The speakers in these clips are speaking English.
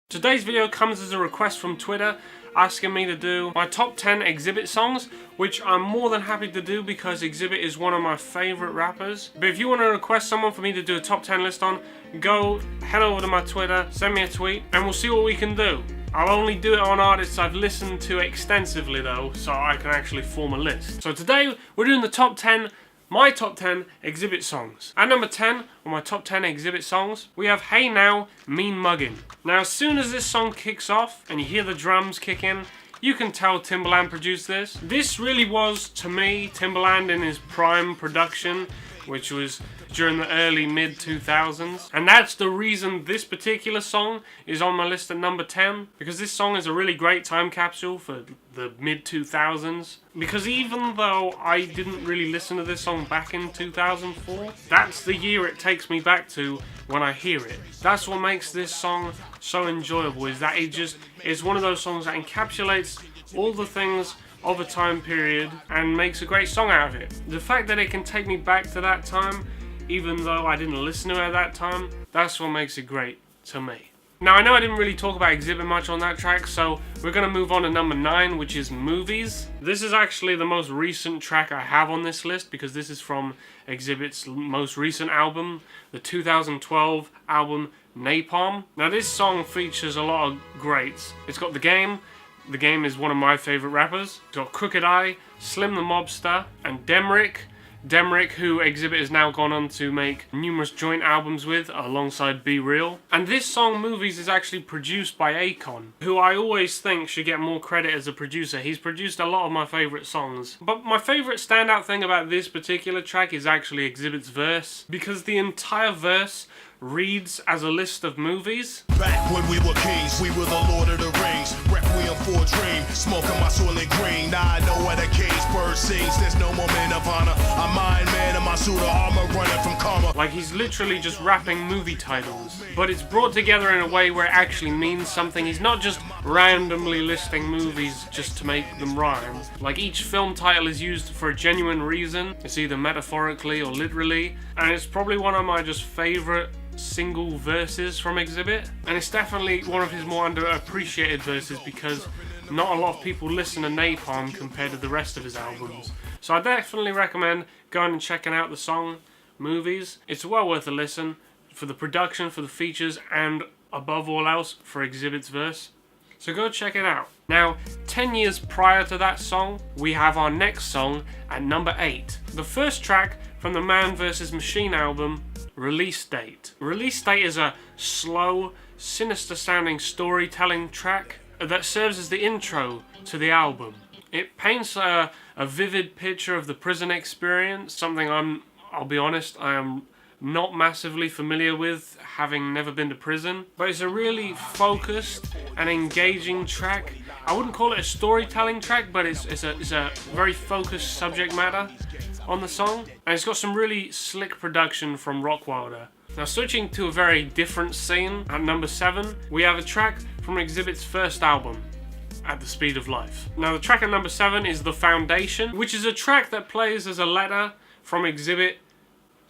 Today's video comes as a request from Twitter asking me to do my top 10 Xzibit songs, which I'm more than happy to do because Xzibit is one of my favourite rappers. But if you want to request someone for me to do a top 10 list on, go head over to my Twitter, send me a tweet, and we'll see what we can do. I'll only do it on artists I've listened to extensively though, so I can actually form a list. So today we're doing the top 10, my top 10 Xzibit songs. At number 10 on my top 10 Xzibit songs, we have Hey Now, Mean Muggin'. Now as soon as this song kicks off and you hear the drums kick in, you can tell Timbaland produced this. This really was, to me, Timbaland in his prime production, which was during the early mid-2000s. And that's the reason this particular song is on my list at number 10, because this song is a really great time capsule for the mid-2000s. Because even though I didn't really listen to this song back in 2004, that's the year it takes me back to when I hear it. That's what makes this song so enjoyable, is that it's one of those songs that encapsulates all the things of a time period and makes a great song out of it. The fact that it can take me back to that time, even though I didn't listen to it at that time, that's what makes it great to me. Now I know I didn't really talk about Xzibit much on that track, so we're going to move on to number 9, which is Movies. This is actually the most recent track I have on this list, because this is from Xzibit's most recent album, the 2012 album Napalm. Now this song features a lot of greats. It's got The Game. The Game is one of my favourite rappers. It's got Crooked I, Slim the Mobster, and Demrick, who Xzibit has now gone on to make numerous joint albums with, alongside Be Real. And this song, Movies, is actually produced by Akon, who I always think should get more credit as a producer. He's produced a lot of my favourite songs. But my favourite standout thing about this particular track is actually Xzibit's verse, because the entire verse reads as a list of movies. Back when we were kings, we were the Lord of the Rings. Requiem for a dream, smoking my soylent green. Now I know where the cage bird sings. There's no moment of honor. I'm Iron Man in my suit of armor, running from karma. Like, he's literally just rapping movie titles, but it's brought together in a way where it actually means something. He's not just randomly listing movies just to make them rhyme. Like, each film title is used for a genuine reason. It's either metaphorically or literally, and it's probably one of my just favourite single verses from Xzibit, and it's definitely one of his more underappreciated verses because not a lot of people listen to Napalm compared to the rest of his albums. So I definitely recommend going and checking out the song Movies. It's well worth a listen for the production, for the features, and above all else for Xzibit's verse. So go check it out. Now, 10 years prior to that song, we have our next song at number 8. The first track from the Man vs. Machine album, Release Date. Release Date is a slow, sinister sounding storytelling track that serves as the intro to the album. It paints a vivid picture of the prison experience, something I'll be honest, I am not massively familiar with, having never been to prison. But it's a really focused and engaging track. I wouldn't call it a storytelling track, but it's a very focused subject matter on the song, and it's got some really slick production from Rockwilder. Now, switching to a very different scene, at number 7, we have a track from Xzibit's first album, At the Speed of Life. Now, the track at number 7 is The Foundation, which is a track that plays as a letter from Xzibit.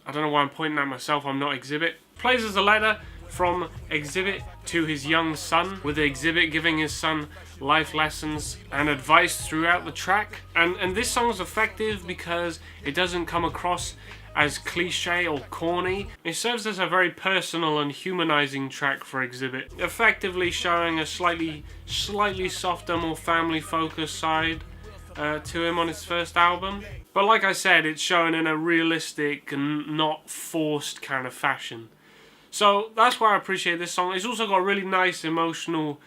I don't know why I'm pointing at myself, I'm not Xzibit. Plays as a letter from Xzibit to his young son, with Xzibit giving his son life lessons and advice throughout the track. And this song's effective because it doesn't come across as cliche or corny. It serves as a very personal and humanizing track for Xzibit, effectively showing a slightly softer, more family-focused side to him on his first album. But like I said, it's shown in a realistic and not forced kind of fashion. So that's why I appreciate this song. It's also got a really nice emotional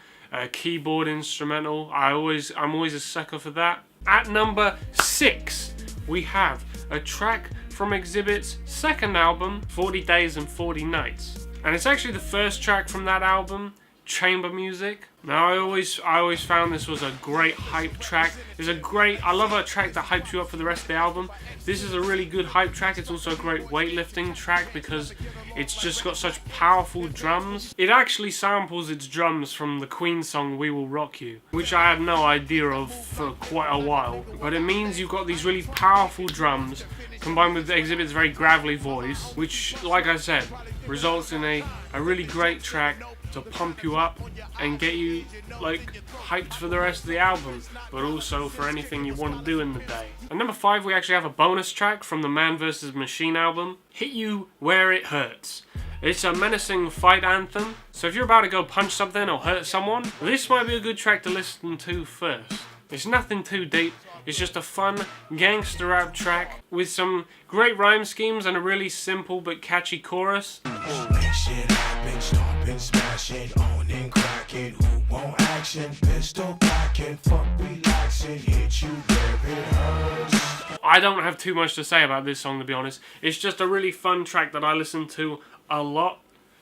keyboard instrumental. I'm always a sucker for that. At number 6, we have a track from Xzibit's second album, 40 Days and 40 Nights. And it's actually the first track from that album, Chamber Music. Now I always found this was a great hype track. I love a track that hypes you up for the rest of the album. This is a really good hype track. It's also a great weightlifting track because it's just got such powerful drums. It actually samples its drums from the Queen song We Will Rock You, which I had no idea of for quite a while. But it means you've got these really powerful drums combined with Xzibit's very gravelly voice, which, like I said, results in a really great track to pump you up and get you like hyped for the rest of the album, but also for anything you want to do in the day. At number 5, we actually have a bonus track from the Man vs. Machine album, Hit You Where It Hurts. It's a menacing fight anthem, so if you're about to go punch something or hurt someone, this might be a good track to listen to first. It's nothing too deep, it's just a fun gangster rap track with some great rhyme schemes and a really simple but catchy chorus. Make shit happen, stomping, smashing, owning, cracking. Who want action? Pistol packing, fuck relaxing, hit you where it hurts. I don't have too much to say about this song, to be honest. It's just a really fun track that I listen to a lot,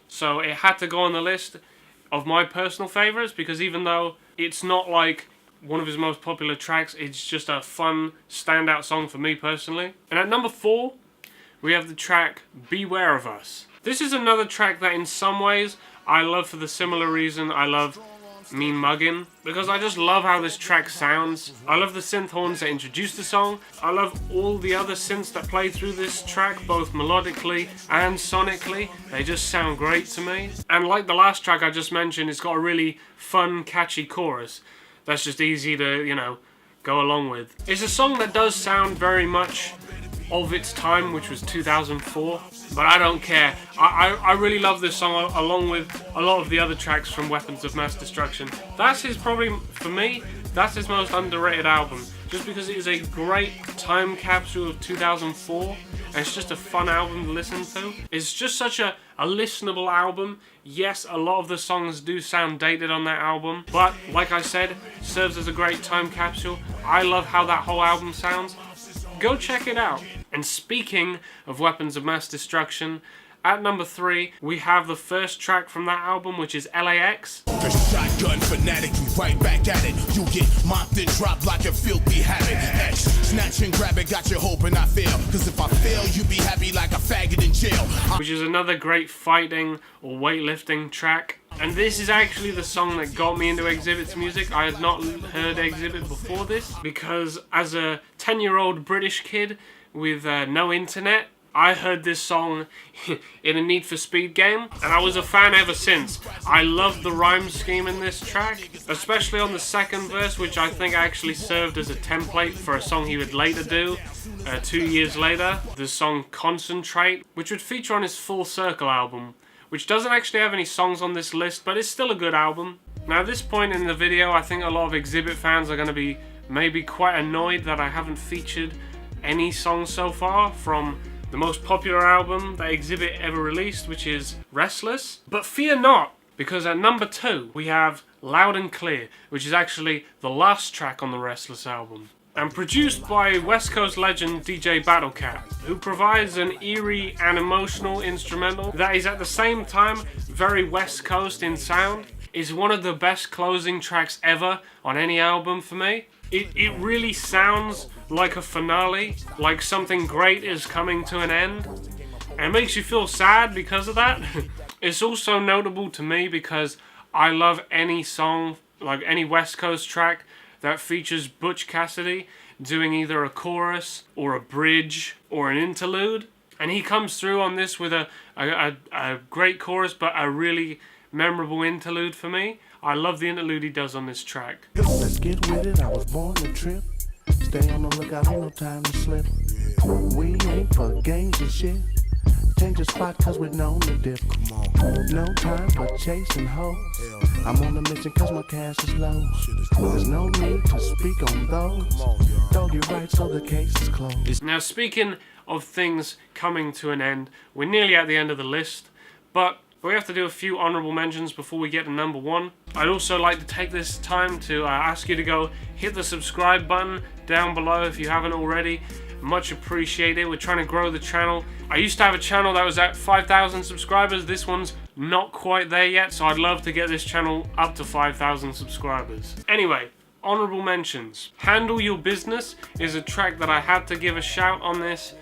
so it had to go on the list of my personal favourites, because even though it's not like one of his most popular tracks, it's just a fun standout song for me personally. And at number 4, we have the track Beware of Us. This is another track that in some ways I love for the similar reason I love Mean Muggin', because I just love how this track sounds. I love the synth horns that introduce the song. I love all the other synths that play through this track, both melodically and sonically. They just sound great to me. And like the last track I just mentioned, it's got a really fun, catchy chorus that's just easy to, you know, go along with. It's a song that does sound very much of its time, which was 2004, but I don't care. I really love this song along with a lot of the other tracks from Weapons of Mass Destruction. That's his, probably, for me, that's his most underrated album, just because it is a great time capsule of 2004, and it's just a fun album to listen to. It's just such a listenable album. Yes, a lot of the songs do sound dated on that album, but like I said, it serves as a great time capsule. I love how that whole album sounds. Go check it out. And speaking of Weapons of Mass Destruction, at number 3, we have the first track from that album, which is LAX. The shotgun fanatic, you right back at it. You get mopped and dropped like a filthy habit. X, snatch and grab it, got you hoping I fail. Cause if I fail, you be happy like a faggot in jail. Which is another great fighting or weightlifting track. And this is actually the song that got me into Xzibit's music. I had not heard Xzibit before this, because as a 10-year-old British kid with no internet, I heard this song in a Need for Speed game, and I was a fan ever since. I love the rhyme scheme in this track, especially on the second verse, which I think actually served as a template for a song he would later do, 2 years later. The song Concentrate, which would feature on his Full Circle album, which doesn't actually have any songs on this list, but it's still a good album. Now at this point in the video, I think a lot of Xzibit fans are going to be maybe quite annoyed that I haven't featured any songs so far from the most popular album that Xzibit ever released, which is Restless. But fear not, because at number 2 we have Loud and Clear, which is actually the last track on the Restless album, and produced by West Coast legend DJ Battlecat, who provides an eerie and emotional instrumental that is at the same time very West Coast in sound. It's one of the best closing tracks ever on any album for me. It really sounds like a finale, like something great is coming to an end, and it makes you feel sad because of that. It's also notable to me because I love any song, like any West Coast track that features Butch Cassidy doing either a chorus or a bridge or an interlude, and he comes through on this with a great chorus but a really memorable interlude for me. I love the interlude he does on this track. Let's get with it, I was born to trip. Stay on the lookout, ain't no time to slip. We ain't for games and shit. Change the spot cause we're known to dip. No time for chasing hoes. I'm on a mission cause my cash is low. There's no need to speak on those. Dog, you're right, so the case is closed. Now speaking of things coming to an end, we're nearly at the end of the list, but we have to do a few honourable mentions before we get to number 1. I'd also like to take this time to ask you to go hit the subscribe button down below if you haven't already. Much appreciated. We're trying to grow the channel. I used to have a channel that was at 5,000 subscribers. This one's not quite there yet, so I'd love to get this channel up to 5,000 subscribers. Anyway, honourable mentions. Handle Your Business is a track that I had to give a shout on this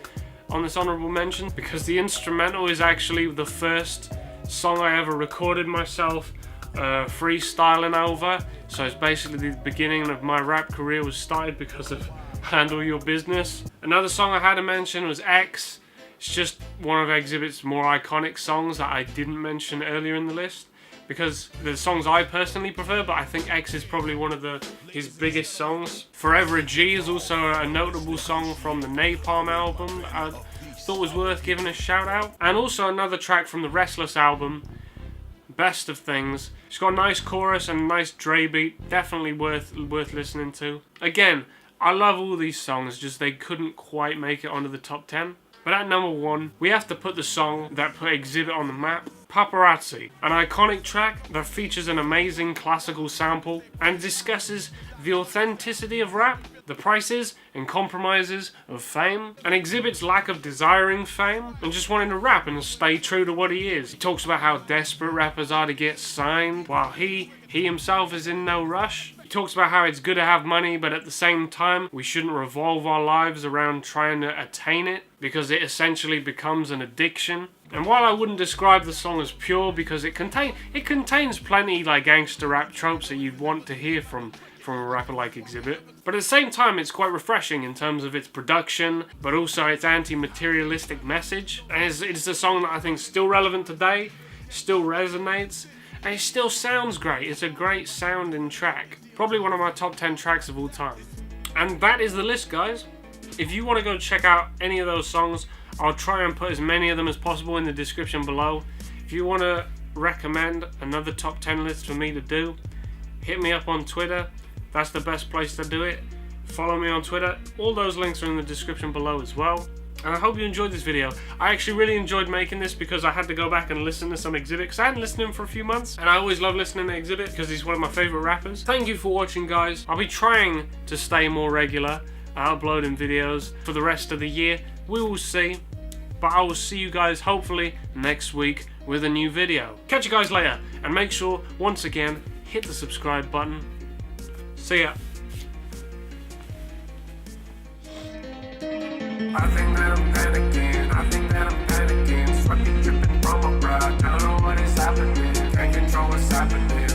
honourable mention, because the instrumental is actually the first song I ever recorded myself freestyling over, so it's basically the beginning of my rap career was started because of Handle Your Business. Another song I had to mention was X. It's just one of Xzibit's more iconic songs that I didn't mention earlier in the list, because the songs I personally prefer, but I think X is probably one of his biggest songs. Forever a G is also a notable song from the Napalm album that I thought was worth giving a shout out. And also another track from the Restless album, Best of Things. It's got a nice chorus and a nice Dre beat, definitely worth listening to. Again, I love all these songs, just they couldn't quite make it onto the top 10. But at number 1, we have to put the song that put Xzibit on the map, Paparazzi, an iconic track that features an amazing classical sample and discusses the authenticity of rap, the prices and compromises of fame, and Xzibit's lack of desiring fame and just wanting to rap and stay true to what he is. He talks about how desperate rappers are to get signed, while he himself is in no rush. He talks about how it's good to have money, but at the same time, we shouldn't revolve our lives around trying to attain it, because it essentially becomes an addiction. And while I wouldn't describe the song as pure, because it contains plenty like gangster rap tropes that you'd want to hear from a rapper like Xzibit, but at the same time it's quite refreshing in terms of its production, but also its anti-materialistic message. And it's a song that I think is still relevant today, still resonates, and it still sounds great. It's a great sounding track. Probably one of my top 10 tracks of all time. And that is the list, guys. If you want to go check out any of those songs, I'll try and put as many of them as possible in the description below. If you want to recommend another top 10 list for me to do, hit me up on Twitter. That's the best place to do it. Follow me on Twitter. All those links are in the description below as well. And I hope you enjoyed this video. I actually really enjoyed making this because I had to go back and listen to some Xzibit, because I hadn't listened to him for a few months, and I always love listening to Xzibit because he's one of my favourite rappers. Thank you for watching, guys. I'll be trying to stay more regular, uploading videos for the rest of the year. We will see. But I will see you guys hopefully next week with a new video. Catch you guys later, and make sure, once again, hit the subscribe button. See ya. I think that I'm panicking. Sweaty dripping from a ride. I don't know what is happening. Can't control what's happening.